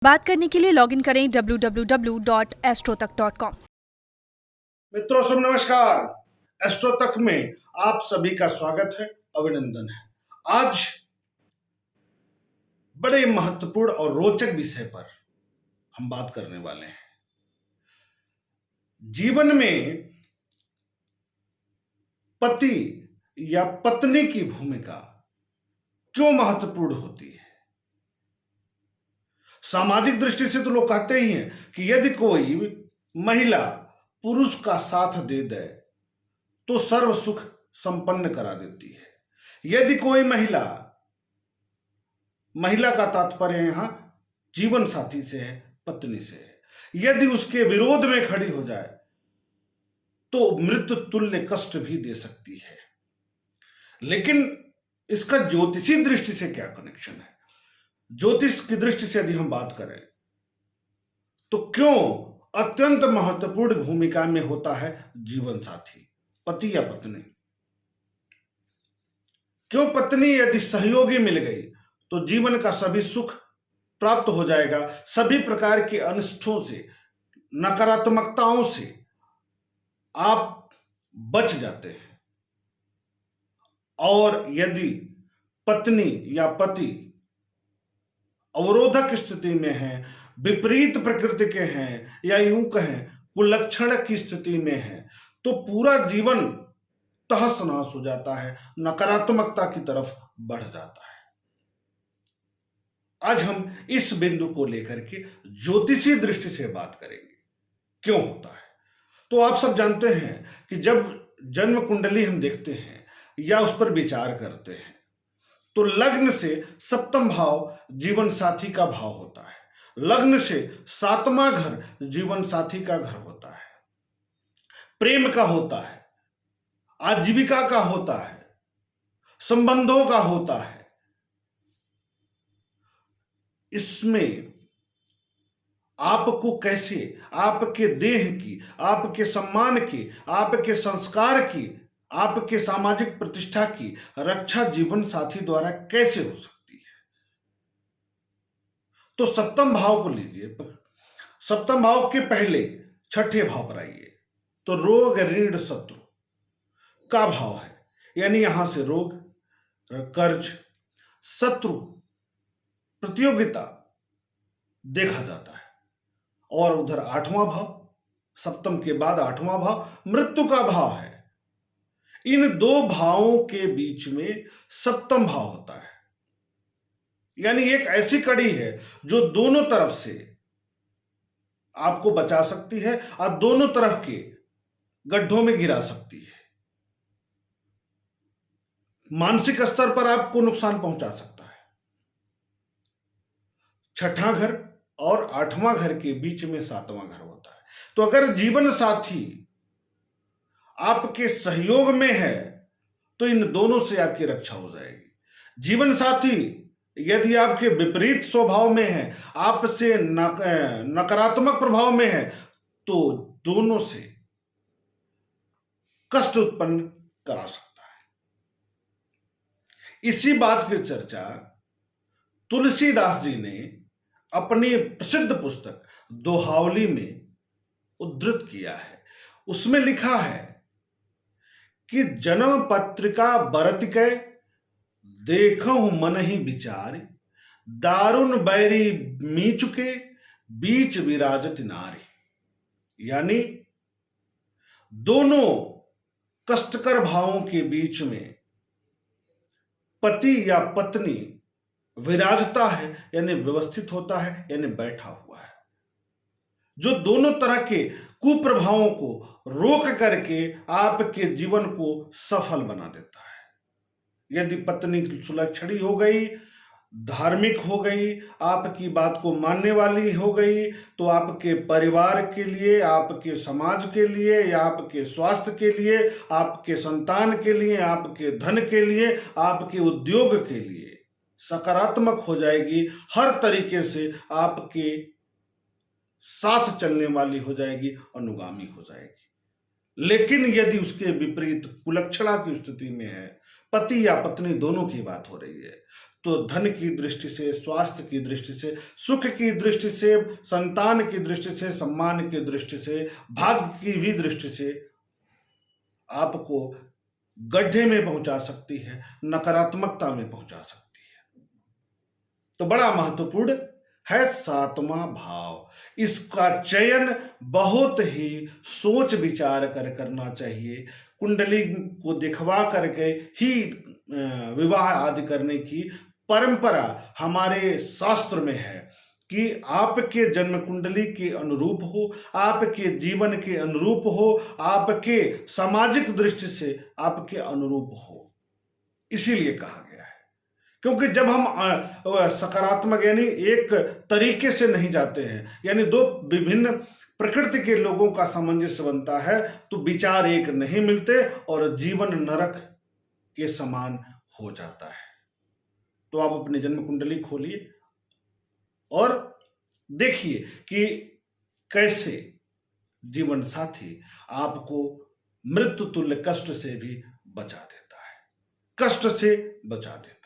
बात करने के लिए लॉगिन करें www.astrotak.com। मित्रों सब नमस्कार। एस्ट्रो तक में आप सभी का स्वागत है, अभिनंदन है। आज बड़े महत्वपूर्ण और रोचक विषय पर हम बात करने वाले हैं। जीवन में पति या पत्नी की भूमिका क्यों महत्वपूर्ण होती है। सामाजिक दृष्टि से तो लोग कहते ही हैं कि यदि कोई महिला पुरुष का साथ दे दे तो सर्व सुख संपन्न करा देती है। यदि कोई महिला का तात्पर्य यहां जीवन साथी से है, पत्नी से है, यदि उसके विरोध में खड़ी हो जाए तो मृत्यु तुल्य कष्ट भी दे सकती है। लेकिन इसका ज्योतिषी दृष्टि से क्या कनेक्शन है? ज्योतिष की दृष्टि से यदि हम बात करें तो क्यों अत्यंत महत्वपूर्ण भूमिका में होता है जीवन साथी, पति या पत्नी। क्यों पत्नी यदि सहयोगी मिल गई तो जीवन का सभी सुख प्राप्त हो जाएगा, सभी प्रकार के अनिष्टों से, नकारात्मकताओं से आप बच जाते हैं। और यदि पत्नी या पति अवरोधक स्थिति में है, विपरीत प्रकृति के हैं, या यूं कहें कुलक्षण की स्थिति में है, तो पूरा जीवन तहस नहस हो जाता है, नकारात्मकता की तरफ बढ़ जाता है। आज हम इस बिंदु को लेकर के ज्योतिषी दृष्टि से बात करेंगे, क्यों होता है। तो आप सब जानते हैं कि जब जन्म कुंडली हम देखते हैं या उस पर विचार करते हैं तो लग्न से सप्तम भाव जीवन साथी का भाव होता है, लग्न से सातवां घर जीवन साथी का घर होता है, प्रेम का होता है, आजीविका का होता है, संबंधों का होता है। इसमें आपको कैसे आपके देह की, आपके सम्मान की, आपके संस्कार की, आपके सामाजिक प्रतिष्ठा की रक्षा जीवन साथी द्वारा कैसे हो सकती है। तो सप्तम भाव को लीजिए, सप्तम भाव के पहले छठे भाव पर आइए तो रोग ऋण शत्रु का भाव है, यानी यहां से रोग, कर्ज, शत्रु, प्रतियोगिता देखा जाता है। और उधर आठवां भाव, सप्तम के बाद आठवां भाव मृत्यु का भाव है। इन दो भावों के बीच में सप्तम भाव होता है, यानी एक ऐसी कड़ी है जो दोनों तरफ से आपको बचा सकती है और दोनों तरफ के गड्ढों में गिरा सकती है, मानसिक स्तर पर आपको नुकसान पहुंचा सकता है। छठा घर और आठवां घर के बीच में सातवां घर होता है। तो अगर जीवन साथी आपके सहयोग में है तो इन दोनों से आपकी रक्षा हो जाएगी। जीवन साथी यदि आपके विपरीत स्वभाव में है, आपसे नकारात्मक प्रभाव में है, तो दोनों से कष्ट उत्पन्न करा सकता है। इसी बात की चर्चा तुलसीदास जी ने अपनी प्रसिद्ध पुस्तक दोहावली में उद्धृत किया है। उसमें लिखा है कि जन्म पत्रिका बरत के देखहु मन ही विचार, दारुण बैरी मीचु के बीच विराजत नारी। यानी दोनों कष्टकर भावों के बीच में पति या पत्नी विराजता है, यानी व्यवस्थित होता है, यानी बैठा हुआ है, जो दोनों तरह के कुप्रभावों को रोक करके आपके जीवन को सफल बना देता है। यदि पत्नी सुलक्षणी हो गई, धार्मिक हो गई, आपकी बात को मानने वाली हो गई, तो आपके परिवार के लिए, आपके समाज के लिए, या आपके स्वास्थ्य के लिए, आपके संतान के लिए, आपके धन के लिए, आपके उद्योग के लिए सकारात्मक हो जाएगी, हर तरीके से आपके साथ चलने वाली हो जाएगी, अनुगामी हो जाएगी। लेकिन यदि उसके विपरीत कुलक्षणा की स्थिति में है, पति या पत्नी दोनों की बात हो रही है, तो धन की दृष्टि से, स्वास्थ्य की दृष्टि से, सुख की दृष्टि से, संतान की दृष्टि से, सम्मान की दृष्टि से, भाग्य की भी दृष्टि से आपको गड्ढे में पहुंचा सकती है, नकारात्मकता में पहुंचा सकती है। तो बड़ा महत्वपूर्ण है 7वां भाव। इसका चयन बहुत ही सोच विचार कर करना चाहिए। कुंडली को दिखवा करके ही विवाह आदि करने की परंपरा हमारे शास्त्र में है कि आपके जन्म कुंडली के अनुरूप हो, आपके जीवन के अनुरूप हो, आपके सामाजिक दृष्टि से आपके अनुरूप हो। इसीलिए कहा गया है, क्योंकि जब हम सकारात्मक यानी एक तरीके से नहीं जाते हैं, यानी दो विभिन्न प्रकृति के लोगों का सामंजस्य बनता है, तो विचार एक नहीं मिलते और जीवन नरक के समान हो जाता है। तो आप अपनी जन्म कुंडली खोलिए और देखिए कि कैसे जीवन साथी आपको मृत्यु तुल्य कष्ट से भी बचा देता है, कष्ट से बचा देता है।